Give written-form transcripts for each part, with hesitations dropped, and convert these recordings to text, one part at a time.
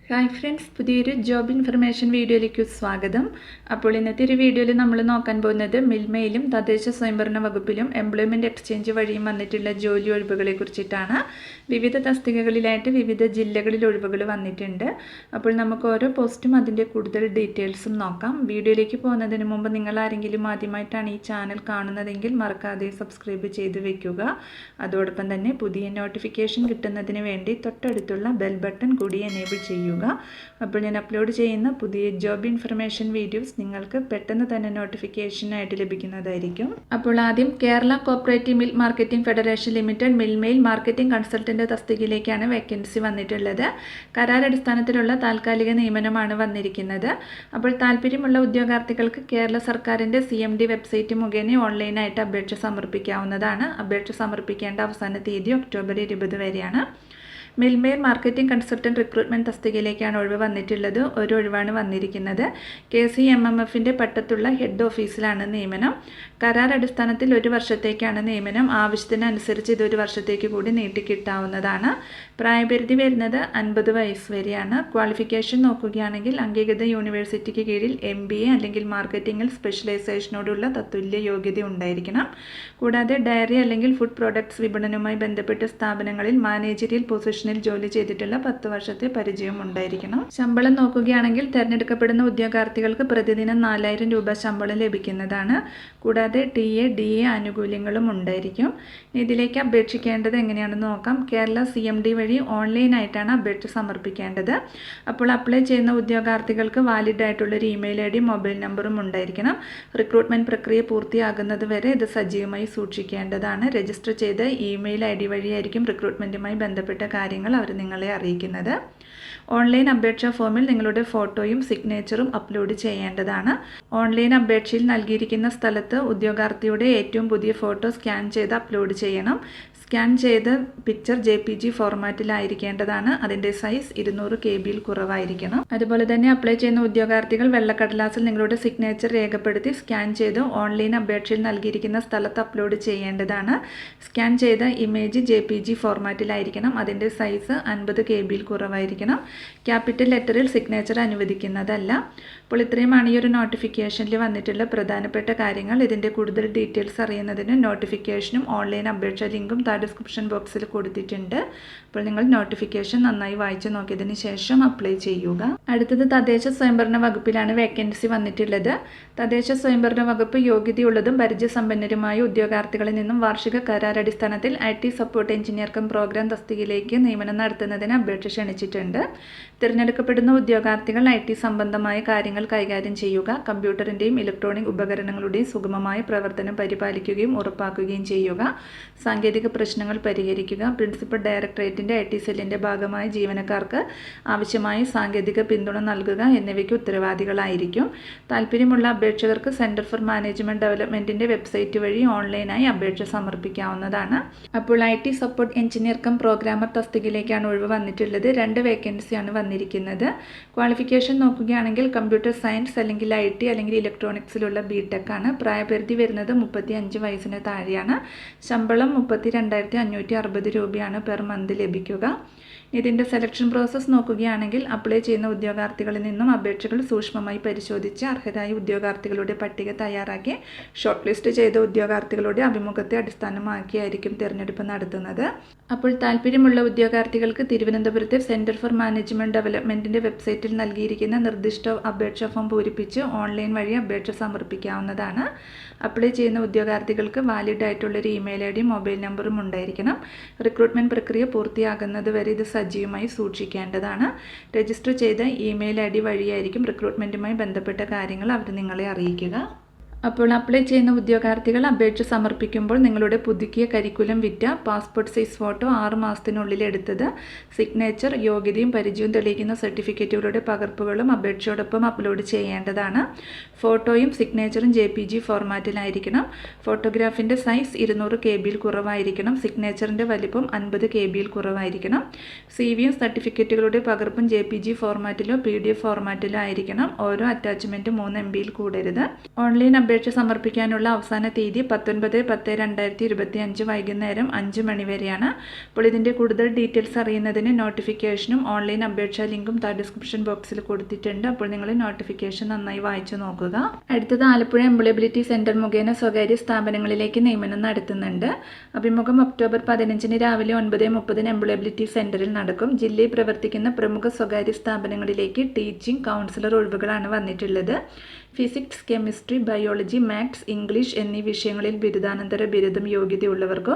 Hi friends, പുതിയൊരു job information വീഡിയോയിലേക്ക് സ്വാഗതം. അപ്പോൾ ഇന്നത്തെ ഒരു വീഡിയോയിൽ നമ്മൾ നോക്കാൻ പോകുന്നത് മിൽമയിലും തദ്ദേശ സ്വയംഭരണ വകുപ്പിലും എംപ്ലോയ്മെൻറ്റ് എക്സ്ചേഞ്ച് വഴിയും വന്നിട്ടുള്ള ജോലി ഒഴിവുകളെ കുറിച്ചിട്ടാണ്. വിവിധ തസ്തികകളിലായിട്ട് വിവിധ ജില്ലകളിൽ ഒഴിവുകൾ വന്നിട്ടുണ്ട്. അപ്പോൾ നമുക്ക് ഓരോ പോസ്റ്റും അതിൻ്റെ കൂടുതൽ ഡീറ്റെയിൽസും നോക്കാം. വീഡിയോയിലേക്ക് പോകുന്നതിന് മുമ്പ് നിങ്ങൾ ആരെങ്കിലും ആദ്യമായിട്ടാണ് ഈ ചാനൽ കാണുന്നതെങ്കിൽ മറക്കാതെ സബ്സ്ക്രൈബ് ചെയ്ത് വെക്കുക. അതോടൊപ്പം തന്നെ പുതിയ നോട്ടിഫിക്കേഷൻ കിട്ടുന്നതിന് വേണ്ടി തൊട്ടടുത്തുള്ള ബെൽ ബട്ടൺ കൂടി എനേബിൾ ചെയ്യുക. അപ്പോൾ ഞാൻ അപ്ലോഡ് ചെയ്യുന്ന പുതിയ ജോബ് ഇൻഫർമേഷൻ വീഡിയോസ് നിങ്ങൾക്ക് പെട്ടെന്ന് തന്നെ നോട്ടിഫിക്കേഷനായിട്ട് ലഭിക്കുന്നതായിരിക്കും. അപ്പോൾ ആദ്യം Kerala cooperative milk marketing federation limited മിൽമയിൽ മാർക്കറ്റിംഗ് കൺസൾട്ടൻ്റ് തസ്തികയിലേക്കാണ് വേക്കൻസി വന്നിട്ടുള്ളത്. കരാറടിസ്ഥാനത്തിലുള്ള താൽക്കാലിക നിയമനമാണ് വന്നിരിക്കുന്നത്. അപ്പോൾ താല്പര്യമുള്ള ഉദ്യോഗാർത്ഥികൾക്ക് കേരള സർക്കാരിൻ്റെ CMD വെബ്സൈറ്റ് മുഖേന ഓൺലൈനായിട്ട് അപേക്ഷ സമർപ്പിക്കാവുന്നതാണ്. അപേക്ഷ സമർപ്പിക്കേണ്ട അവസാന തീയതി ഒക്ടോബർ 20 വരെയാണ്. മിൽമയിൽ മാർക്കറ്റിംഗ് കൺസൾട്ടൻറ്റ് റിക്രൂട്ട്മെൻറ്റ് തസ്തികയിലേക്കാണ് ഒഴിവ് വന്നിട്ടുള്ളത്. ഒരു ഒഴിവാണ് വന്നിരിക്കുന്നത്. KCMMFൻ്റെ പട്ടത്തുള്ള ഹെഡ് ഓഫീസിലാണ് നിയമനം. കരാർ അടിസ്ഥാനത്തിൽ 1 വർഷത്തേക്കാണ് നിയമനം. ആവശ്യത്തിനനുസരിച്ച് ഇത് 1 വർഷത്തേക്ക് കൂടി നീട്ടിക്കിട്ടാവുന്നതാണ്. പ്രായപരിധി വരുന്നത് 50 വയസ്സ് വരെയാണ്. ക്വാളിഫിക്കേഷൻ നോക്കുകയാണെങ്കിൽ അംഗീകൃത യൂണിവേഴ്സിറ്റിക്ക് കീഴിൽ MBA അല്ലെങ്കിൽ മാർക്കറ്റിംഗിൽ സ്പെഷ്യലൈസേഷനോടുള്ള തത്തുല്യ യോഗ്യത ഉണ്ടായിരിക്കണം. കൂടാതെ ഡയറി അല്ലെങ്കിൽ ഫുഡ് പ്രോഡക്ട്സ് വിപണനവുമായി ബന്ധപ്പെട്ട സ്ഥാപനങ്ങളിൽ മാനേജറിയൽ പൊസിഷൻ ജോലി ചെയ്തിട്ടുള്ള 10 വർഷത്തെ പരിചയം ഉണ്ടായിരിക്കണം. ശമ്പളം നോക്കുകയാണെങ്കിൽ തിരഞ്ഞെടുക്കപ്പെടുന്ന ഉദ്യോഗാർത്ഥികൾക്ക് പ്രതിദിനം 4000 രൂപ ശമ്പളം ലഭിക്കുന്നതാണ്. കൂടാതെ TA, DA ആനുകൂല്യങ്ങളും ഉണ്ടായിരിക്കും. ഇതിലേക്ക് അപേക്ഷിക്കേണ്ടത് എങ്ങനെയാണെന്ന് നോക്കാം. കേരള CMD വഴി ഓൺലൈനായിട്ടാണ് അപേക്ഷ സമർപ്പിക്കേണ്ടത്. അപ്പോൾ അപ്ലൈ ചെയ്യുന്ന ഉദ്യോഗാർത്ഥികൾക്ക് വാലിഡ് ആയിട്ടുള്ളൊരു ഇമെയിൽ ID, മൊബൈൽ നമ്പറും ഉണ്ടായിരിക്കണം. റിക്രൂട്ട്മെൻറ്റ് പ്രക്രിയ പൂർത്തിയാകുന്നത് വരെ ഇത് സജീവമായി സൂക്ഷിക്കേണ്ടതാണ്. രജിസ്റ്റർ ചെയ്ത ഇമെയിൽ ID വഴിയായിരിക്കും റിക്രൂട്ട്മെൻറ്റുമായി ബന്ധപ്പെട്ട കാര്യങ്ങൾ അവർ നിങ്ങളെ അറിയിക്കുന്നത്. ഓൺലൈൻ അപേക്ഷാ ഫോമിൽ നിങ്ങളുടെ ഫോട്ടോയും സിഗ്നേച്ചറും അപ്ലോഡ് ചെയ്യേണ്ടതാണ്. ഓൺലൈൻ അപേക്ഷയിൽ നൽകിയിരിക്കുന്ന സ്ഥലത്ത് ഉദ്യോഗാർത്ഥിയുടെ ഏറ്റവും പുതിയ ഫോട്ടോ സ്കാൻ ചെയ്ത് അപ്ലോഡ് ചെയ്യണം. സ്കാൻ ചെയ്ത പിക്ചർ JPG ഫോർമാറ്റിലായിരിക്കേണ്ടതാണ്. അതിൻ്റെ സൈസ് 200 KB കുറവായിരിക്കണം. അതുപോലെ തന്നെ അപ്ലൈ ചെയ്യുന്ന ഉദ്യോഗാർത്ഥികൾ വെള്ളക്കടലാസിൽ നിങ്ങളുടെ സിഗ്നേച്ചർ രേഖപ്പെടുത്തി സ്കാൻ ചെയ്ത് ഓൺലൈൻ അപേക്ഷയിൽ നൽകിയിരിക്കുന്ന സ്ഥലത്ത് അപ്ലോഡ് ചെയ്യേണ്ടതാണ്. സ്കാൻ ചെയ്ത ഇമേജ് JPG ഫോർമാറ്റിലായിരിക്കണം. അതിൻ്റെ സൈസ് 50 KB കുറവായിരിക്കണം. ക്യാപിറ്റൽ ലെറ്ററിൽ സിഗ്നേച്ചർ അനുവദിക്കുന്നതല്ല. അപ്പോൾ ഇത്രയുമാണ് ഈ ഒരു നോട്ടിഫിക്കേഷനിൽ വന്നിട്ടുള്ള പ്രധാനപ്പെട്ട കാര്യങ്ങൾ. ഇതിൻ്റെ കൂടുതൽ ഡീറ്റെയിൽസ് അറിയുന്നതിന് നോട്ടിഫിക്കേഷനും ഓൺലൈൻ അപേക്ഷ ലിങ്കും ഡിസ്ക്രിപ്ഷൻ ബോക്സിൽ കൊടുത്തിട്ടുണ്ട്. അപ്പോൾ നിങ്ങൾ നോട്ടിഫിക്കേഷൻ നന്നായി വായിച്ചു നോക്കിയതിന് ശേഷം അപ്ലൈ ചെയ്യുക. അടുത്തത് തദ്ദേശ സ്വയംഭരണ വകുപ്പിലാണ് വേക്കൻസി വന്നിട്ടുള്ളത്. തദ്ദേശ സ്വയംഭരണ വകുപ്പ് യോഗ്യതയുള്ളതും പരിചയസമ്പന്നരുമായ ഉദ്യോഗാർത്ഥികളിൽ നിന്നും വാർഷിക കരാർ അടിസ്ഥാനത്തിൽ IT സപ്പോർട്ട് എഞ്ചിനീയർ പ്രോഗ്രാം തസ്തികയിലേക്ക് നിയമനം നടത്തുന്നതിന് അപേക്ഷ ക്ഷണിച്ചിട്ടുണ്ട്. തിരഞ്ഞെടുക്കപ്പെടുന്ന ഉദ്യോഗാർത്ഥികൾ IT സംബന്ധമായ കാര്യങ്ങൾ കൈകാര്യം ചെയ്യുക, കമ്പ്യൂട്ടറിൻ്റെയും ഇലക്ട്രോണിക് ഉപകരണങ്ങളുടെയും സുഗമമായ പ്രവർത്തനം പരിപാലിക്കുകയും ഉറപ്പാക്കുകയും ചെയ്യുക, സാങ്കേതിക പ്രശ്നങ്ങൾ പരിഹരിക്കുക, പ്രിൻസിപ്പൽ ഡയറക്ടറേറ്റിൻ്റെ IT സെല്ലിൻ്റെ ഭാഗമായ ജീവനക്കാർക്ക് ആവശ്യമായ സാങ്കേതിക പിന്തുണ നൽകുക എന്നിവയ്ക്ക് ഉത്തരവാദികളായിരിക്കും. താല്പര്യമുള്ള അപേക്ഷകർക്ക് സെൻറ്റർ ഫോർ മാനേജ്മെൻറ്റ് ഡെവലപ്മെൻറ്റിൻ്റെ വെബ്സൈറ്റ് വഴി ഓൺലൈനായി അപേക്ഷ സമർപ്പിക്കാവുന്നതാണ്. അപ്പോൾ IT സപ്പോർട്ട് എഞ്ചിനീയർ പ്രോഗ്രാമർ തസ്തികയിലേക്കാണ് ഒഴിവ് വന്നിട്ടുള്ളത്. 2 വേക്കൻസിയാണ് വന്നിരിക്കുന്നത്. ക്വാളിഫിക്കേഷൻ നോക്കുകയാണെങ്കിൽ കമ്പ്യൂട്ടർ സയൻസ് അല്ലെങ്കിൽ IT അല്ലെങ്കിൽ ഇലക്ട്രോണിക്സിലുള്ള BTech ആണ്. പ്രായപരിധി വരുന്നത് 35 വയസ്സിന് താഴെയാണ്. ശമ്പളം 32,560 രൂപയാണ് പെർ മന്ത് ലഭിക്കുക. ഇതിൻ്റെ സെലക്ഷൻ പ്രോസസ്സ് നോക്കുകയാണെങ്കിൽ അപ്ലൈ ചെയ്യുന്ന ഉദ്യോഗാർത്ഥികളിൽ നിന്നും അപേക്ഷകൾ സൂക്ഷ്മമായി പരിശോധിച്ച് അർഹരായ ഉദ്യോഗാർത്ഥികളുടെ പട്ടിക തയ്യാറാക്കി ഷോർട്ട് ലിസ്റ്റ് ചെയ്ത ഉദ്യോഗാർത്ഥികളുടെ അഭിമുഖത്തെ അടിസ്ഥാനമാക്കിയായിരിക്കും തിരഞ്ഞെടുപ്പ് നടത്തുന്നത്. അപ്പോൾ താല്പര്യമുള്ള ഉദ്യോഗാർത്ഥികൾക്ക് തിരുവനന്തപുരത്തെ സെൻറ്റർ ഫോർ മാനേജ്മെൻറ്റ് ഡെവലപ്മെൻറ്റിൻ്റെ വെബ്സൈറ്റിൽ നൽകിയിരിക്കുന്ന നിർദ്ദിഷ്ട അപേക്ഷാ ഫോം പൂരിപ്പിച്ച് ഓൺലൈൻ വഴി അപേക്ഷ സമർപ്പിക്കാവുന്നതാണ്. അപ്ലൈ ചെയ്യുന്ന ഉദ്യോഗാർത്ഥികൾക്ക് വാലിഡ് ആയിട്ടുള്ളൊരു ഇമെയിൽ ID, മൊബൈൽ നമ്പറും ഉണ്ടായിരിക്കണം. റിക്രൂട്ട്മെൻറ്റ് പ്രക്രിയ പൂർത്തിയാകുന്നത് വരെ ഇത് സജീവമായി സൂക്ഷിക്കേണ്ടതാണ്. രജിസ്റ്റർ ചെയ്ത ഇമെയിൽ ID വഴിയായിരിക്കും റിക്രൂട്ട്മെൻറ്റുമായി ബന്ധപ്പെട്ട കാര്യങ്ങൾ അവർ നിങ്ങളെ അറിയിക്കുക. അപ്പോൾ അപ്ലൈ ചെയ്യുന്ന ഉദ്യോഗാർത്ഥികൾ അപേക്ഷ സമർപ്പിക്കുമ്പോൾ നിങ്ങളുടെ പുതുക്കിയ കരിക്കുലം വിറ്റ പാസ്പോർട്ട് സൈസ് ഫോട്ടോ 6 മാസത്തിനുള്ളിൽ എടുത്തത്, സിഗ്നേച്ചർ, യോഗ്യതയും പരിചയവും തെളിയിക്കുന്ന സർട്ടിഫിക്കറ്റുകളുടെ പകർപ്പുകളും അപേക്ഷയോടൊപ്പം അപ്ലോഡ് ചെയ്യേണ്ടതാണ്. ഫോട്ടോയും സിഗ്നേച്ചറും JPG ഫോർമാറ്റിലായിരിക്കണം. ഫോട്ടോഗ്രാഫിൻ്റെ സൈസ് 200 KB കുറവായിരിക്കണം. സിഗ്നേച്ചറിൻ്റെ വലിപ്പം 50 KB കുറവായിരിക്കണം. CVയും സർട്ടിഫിക്കറ്റുകളുടെ പകർപ്പും JPG ഫോർമാറ്റിലോ PDF ഫോർമാറ്റിലോ ആയിരിക്കണം. ഓരോ അറ്റാച്ച്മെൻറ്റും 3 MB കൂടരുത്. ഓൺലൈൻ അപേക്ഷ അപേക്ഷ സമർപ്പിക്കാനുള്ള അവസാന തീയതി 19/10/2025 വൈകുന്നേരം 5 മണി വരെയാണ്. അപ്പോൾ ഇതിൻ്റെ കൂടുതൽ ഡീറ്റെയിൽസ് അറിയുന്നതിന് നോട്ടിഫിക്കേഷനും ഓൺലൈൻ അപേക്ഷാ ലിങ്കും ഡിസ്ക്രിപ്ഷൻ ബോക്സിൽ കൊടുത്തിട്ടുണ്ട്. അപ്പോൾ നിങ്ങൾ നോട്ടിഫിക്കേഷൻ നന്നായി വായിച്ചു നോക്കുക. അടുത്തത് ആലപ്പുഴ എംപ്ലോയബിലിറ്റി സെൻറ്റർ മുഖേന സ്വകാര്യ സ്ഥാപനങ്ങളിലേക്ക് നിയമനം നടത്തുന്നുണ്ട്. അഭിമുഖം ഒക്ടോബർ 15 രാവിലെ 9:30 എംപ്ലോയബിലിറ്റി സെൻറ്ററിൽ നടക്കും. ജില്ലയിൽ പ്രവർത്തിക്കുന്ന പ്രമുഖ സ്വകാര്യ സ്ഥാപനങ്ങളിലേക്ക് ടീച്ചിങ് കൗൺസിലർ ഒഴിവുകളാണ് വന്നിട്ടുള്ളത്. Physics, chemistry, biology, maths, English എന്നീ വിഷയങ്ങളിൽ ബിരുദാനന്തര ബിരുദം യോഗ്യതയുള്ളവർക്കോ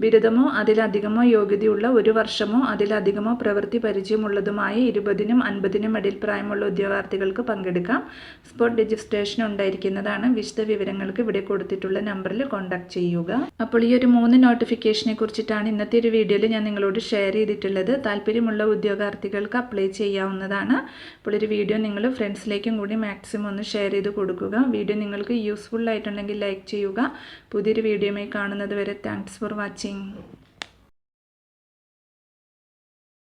ബിരുദമോ അതിലധികമോ യോഗ്യതയുള്ള 1 വർഷമോ അതിലധികമോ പ്രവൃത്തി പരിചയമുള്ളതുമായ 20-നും 50-നും ഇടയിൽ പ്രായമുള്ള ഉദ്യോഗാർത്ഥികൾക്ക് പങ്കെടുക്കാം. സ്പോട്ട് രജിസ്ട്രേഷൻ ഉണ്ടായിരിക്കുന്നതാണ്. വിശദ വിവരങ്ങൾക്ക് ഇവിടെ കൊടുത്തിട്ടുള്ള നമ്പറിൽ കോൺടാക്ട് ചെയ്യുക. അപ്പോൾ ഈ ഒരു 3 നോട്ടിഫിക്കേഷനെ കുറിച്ചിട്ടാണ് ഇന്നത്തെ ഒരു വീഡിയോയിൽ ഞാൻ നിങ്ങളോട് ഷെയർ ചെയ്തിട്ടുള്ളത്. താല്പര്യമുള്ള ഉദ്യോഗാർത്ഥികൾക്ക് അപ്ലൈ ചെയ്യാവുന്നതാണ്. അപ്പോൾ ഒരു വീഡിയോ നിങ്ങൾ ഫ്രണ്ട്സിലേക്കും കൂടി മാക്സിമം ഒന്ന് ഷെയർ ചെയ്ത് കൊടുക്കുക. വീഡിയോ നിങ്ങൾക്ക് യൂസ്ഫുൾ ആയിട്ടുണ്ടെങ്കിൽ ലൈക്ക് ചെയ്യുക. പുതിയൊരു വീഡിയോയുമായി കാണുന്നത് വരെ താങ്ക്സ് ഫോർ വാച്ചിങ്.